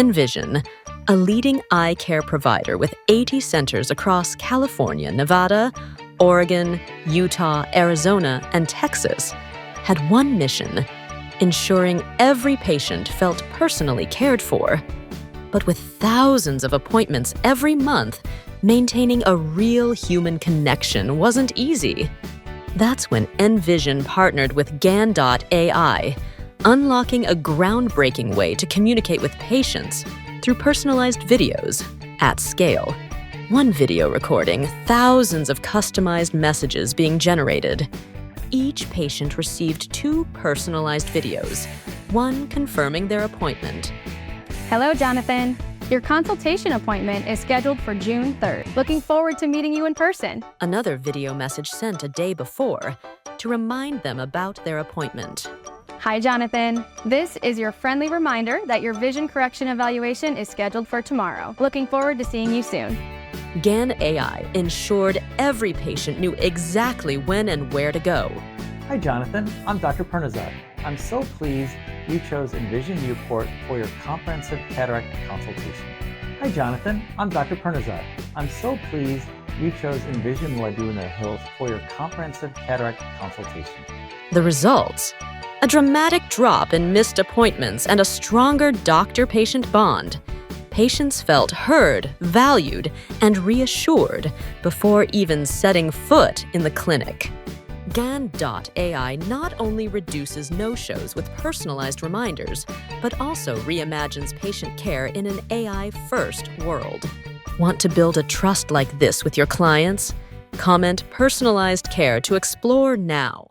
NVision, a leading eye care provider with 80 centers across California, Nevada, Oregon, Utah, Arizona, and Texas, had one mission: ensuring every patient felt personally cared for. But with thousands of appointments every month, maintaining a real human connection wasn't easy. That's when NVision partnered with Gan.AI, unlocking a groundbreaking way to communicate with patients through personalized videos at scale. One video recording, thousands of customized messages being generated. Each patient received 2 personalized videos, one confirming their appointment. Hello, Jonathan. Your consultation appointment is scheduled for June 3rd. Looking forward to meeting you in person. Another video message sent a day before to remind them about their appointment. Hi, Jonathan. This is your friendly reminder that your vision correction evaluation is scheduled for tomorrow. Looking forward to seeing you soon. Gan.AI ensured every patient knew exactly when and where to go. Hi, Jonathan. I'm Dr. Pernazat. I'm so pleased you chose NVision Newport for your comprehensive cataract consultation. Hi, Jonathan. I'm Dr. Pernazat. I'm so pleased you chose NVision Laguna Hills for your comprehensive cataract consultation. The results? A dramatic drop in missed appointments and a stronger doctor-patient bond. Patients felt heard, valued, and reassured before even setting foot in the clinic. Gan.AI not only reduces no-shows with personalized reminders, but also reimagines patient care in an AI-first world. Want to build a trust like this with your clients? Comment "personalized care" to explore now.